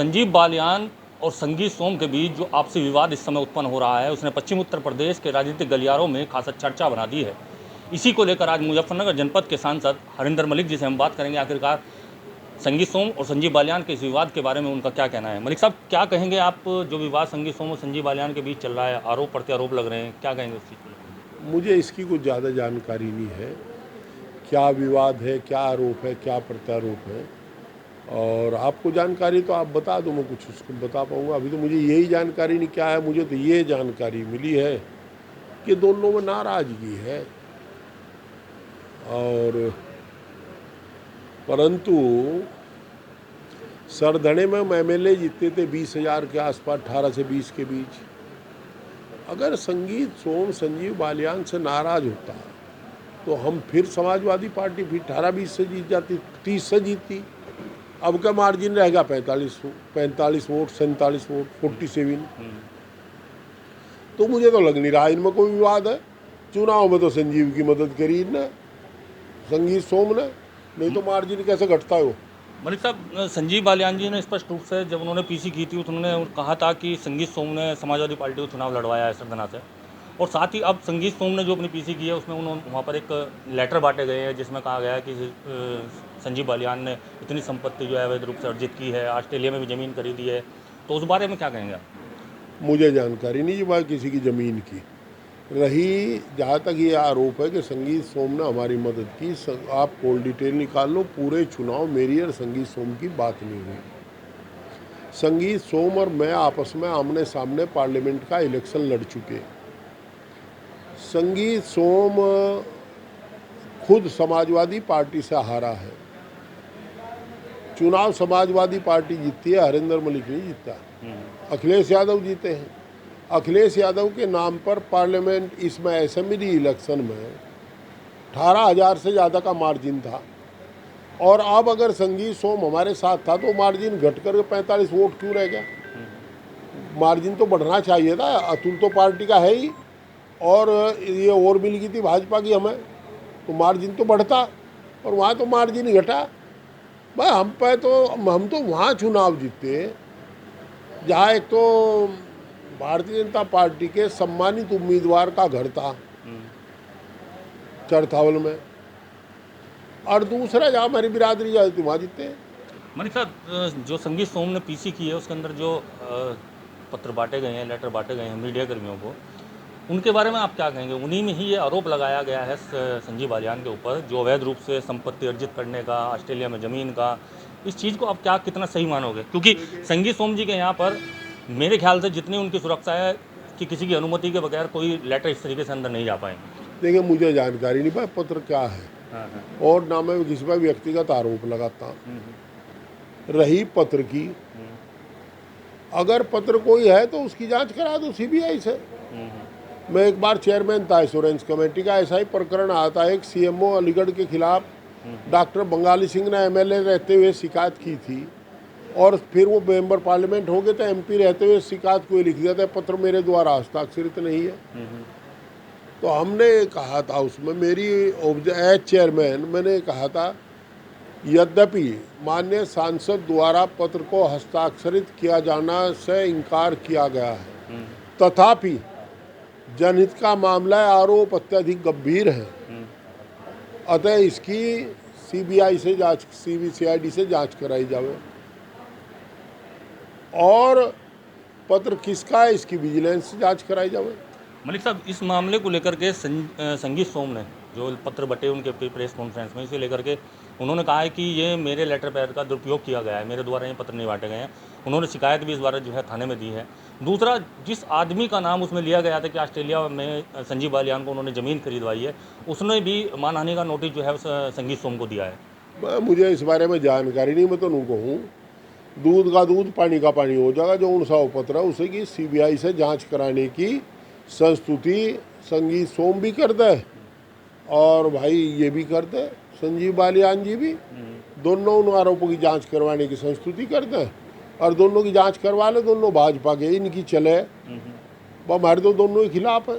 संजीव बालियान और संगीत सोम के बीच जो आपसी विवाद इस समय उत्पन्न हो रहा है, उसने पश्चिम उत्तर प्रदेश के राजनीतिक गलियारों में खासा चर्चा बना दी है। इसी को लेकर आज मुजफ्फरनगर जनपद के सांसद हरिंदर मलिक जी से हम बात करेंगे, आखिरकार संगीत सोम और संजीव बालियान के इस विवाद के बारे में उनका क्या कहना है। मलिक साहब, क्या कहेंगे आप? जो विवाद संगीत सोम और संजीव बालियान के बीच चल रहा है, आरोप प्रत्यारोप लग रहे हैं, क्या कहेंगे उस चीज़ को? मुझे इसकी कुछ ज़्यादा जानकारी नहीं है, क्या विवाद है, क्या आरोप है, क्या प्रत्यारोप है। और आपको जानकारी तो आप बता दो, मैं कुछ उसको बता पाऊँगा। अभी तो मुझे यही जानकारी नहीं क्या है। मुझे तो ये जानकारी मिली है कि दोनों में नाराज़गी है, और परंतु सरधने में हम एमएलए जीतते थे 20,000 के आसपास, 18 से 20 के बीच। अगर संगीत सोम संजीव बालियान से नाराज होता तो हम फिर समाजवादी पार्टी फिर 18-20 से जीत जाती, 30 से जीतती। अब का मार्जिन रहेगा 45 वोट, 47 वोट, 47। तो मुझे तो लग नहीं रहा इनमें कोई विवाद है। चुनाव में तो संजीव की मदद करी ने, संगीत सोम ने, नहीं तो मार्जिन कैसे घटता है वो। मलिक साहब, संजीव बालियान जी ने स्पष्ट रूप से जब उन्होंने पीसी की थी तो उन्होंने कहा था कि संगीत सोम ने समाजवादी पार्टी को चुनाव लड़वाया है सरधना से, और साथ ही अब संगीत सोम ने जो अपनी पीसी की है उसमें उन्होंने वहाँ पर एक लेटर बांटे गए हैं जिसमें कहा गया है कि संजीव बालियान ने इतनी संपत्ति जो है अवैध रूप से अर्जित की है, ऑस्ट्रेलिया में भी ज़मीन खरीदी है। तो उस बारे में क्या कहेंगे आप? मुझे जानकारी नहीं है किसी की ज़मीन की रही। जहाँ तक ये आरोप है कि संगीत सोम ने हमारी मदद की, आप कॉल डिटेल निकाल लो। पूरे चुनाव मेरी और संगीत सोम की बात नहीं हुई। संगीत सोम और मैं आपस में आमने सामने पार्लियामेंट का इलेक्शन लड़ चुके। संगीत सोम खुद समाजवादी पार्टी से हारा है। चुनाव समाजवादी पार्टी जीतती है, हरिंदर मलिक नहीं जीतता, अखिलेश यादव जीते हैं। अखिलेश यादव के नाम पर पार्लियामेंट इसमें असेंबली इलेक्शन में 18,000 से ज़्यादा का मार्जिन था, और अब अगर संगीत सोम हमारे साथ था तो मार्जिन घटकर 45 वोट क्यों रह गया? मार्जिन तो बढ़ना चाहिए था। अतुल तो पार्टी का है ही, और ये और मिल गई थी भाजपा की हमें, तो मार्जिन तो बढ़ता, और वहाँ तो मार्जिन ही घटा। भाई हम तो वहाँ चुनाव जीते जहाँ एक तो भारतीय जनता पार्टी के सम्मानित उम्मीदवार का घर था चरथावल में, और दूसरा जहाँ हमारी बिरादरी जाती थी वहाँ जीते। मलिक साहब, जो संगीत सोम ने पीसी की है उसके अंदर जो पत्र बांटे गए हैं, लेटर बांटे गए हैं मीडिया कर्मियों को, उनके बारे में आप क्या कहेंगे? उन्हीं में ही ये आरोप लगाया गया है संजीव बालियान के ऊपर, जो अवैध रूप से संपत्ति अर्जित करने का, ऑस्ट्रेलिया में ज़मीन का। इस चीज़ को आप क्या कितना सही मानोगे? क्योंकि संगीत सोम जी के यहाँ पर मेरे ख्याल से जितनी उनकी सुरक्षा है कि किसी की अनुमति के बगैर कोई लेटर इस तरीके से अंदर नहीं जा पाएंगे। देखिए, मुझे जानकारी नहीं पाया पत्र क्या है, और ना मैं किसी पर व्यक्तिगत आरोप लगाता। रही पत्र की, अगर पत्र कोई है तो उसकी जांच करा दो सीबीआई से। मैं एक बार चेयरमैन था इंश्योरेंस कमेटी का, ऐसा ही प्रकरण आता है। एक सीएमओ अलीगढ़ के खिलाफ डॉक्टर बंगाली सिंह ने एमएलए रहते हुए शिकायत की थी, और फिर वो मेंबर पार्लियामेंट हो गए, तो एमपी रहते हुए शिकायत कोई लिख दिया था, पत्र मेरे द्वारा हस्ताक्षरित नहीं है। तो हमने कहा था उसमें, मेरी एज चेयरमैन मैंने कहा था, यद्यपि माननीय सांसद द्वारा पत्र को हस्ताक्षरित किया जाना से इनकार किया गया है, तथापि जनहित का मामला आरोप अत्यधिक गंभीर है, अतः इसकी सीबीआई से जांच, सीबीसीआईडी से जांच कराई जावे, और पत्र किसका है इसकी विजिलेंस से जांच कराई जावे। मलिक साहब, इस मामले को लेकर के संगीत सोम ने जो पत्र बटे उनके प्रेस कॉन्फ्रेंस में, इसे लेकर के उन्होंने कहा है कि ये मेरे लेटर पैड का दुरुपयोग किया गया है, मेरे द्वारा ये पत्र नहीं बांटे गए हैं। उन्होंने शिकायत भी इस बार जो है थाने में दी है। दूसरा, जिस आदमी का नाम उसमें लिया गया था कि ऑस्ट्रेलिया में संजीव बालियान को उन्होंने ज़मीन खरीदवाई है, उसने भी मानहानि का नोटिस जो है संगीत सोम को दिया है। मुझे इस बारे में जानकारी नहीं। मैं तो उनको हूँ, दूध का दूध पानी का पानी हो जाएगा। जो उनसा पत्र है उसे की सीबीआई से जाँच कराने की संस्तुति संगीत सोम भी कर दे, और भाई ये भी कर दे संजीव बालियान जी भी, दोनों उन आरोपों की जांच करवाने की संस्तुति कर दें, और दोनों की जांच करवा ले। दोनों भाजपा के, इनकी चले, हमारे तो दोनों के खिलाफ है।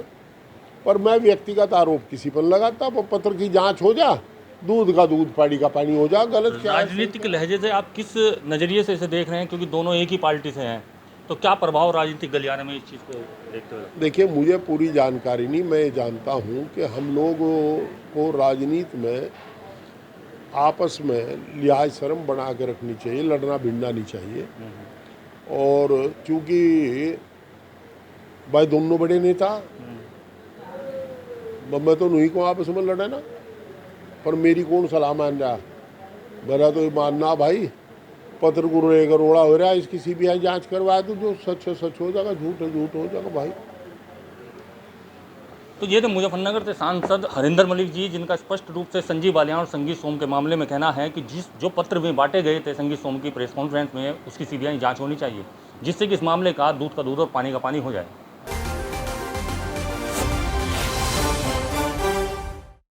पर मैं व्यक्तिगत आरोप किसी पर लगाता, पर पत्र की जांच हो जा दूध का दूध पानी का पानी हो जा, गलत क्या है? राजनीतिक लहजे से आप किस नज़रिए से इसे देख रहे हैं, क्योंकि दोनों एक ही पार्टी से हैं, तो क्या प्रभाव राजनीतिक गलियारे में इस चीज़ को देखते हुए? देखिए, मुझे पूरी जानकारी नहीं, मैं ये जानता हूँ कि हम लोगों को राजनीति में आपस में लिहाज शर्म बना के रखनी चाहिए, लड़ना भिड़ना नहीं चाहिए। और चूँकि भाई दोनों बड़े नेता, मैं तो नहीं को आपस में लड़े ना, पर मेरी कौन सलाह मान रहा? मेरा तो ये मानना भाई, पत्र को रोड़ा हो रहा है, इसकी सीबीआई जांच करवा दो, जो सच है सच हो जाएगा, झूठ है झूठ हो जाएगा भाई। तो ये थे मुजफ्फरनगर से सांसद हरिंदर मलिक जी, जिनका स्पष्ट रूप से संजीव बालियान और संगीत सोम के मामले में कहना है कि जो पत्र में बांटे गए थे संगीत सोम की प्रेस कॉन्फ्रेंस में, उसकी सीबीआई जांच होनी चाहिए, जिससे कि इस मामले का दूध और पानी का पानी हो जाए।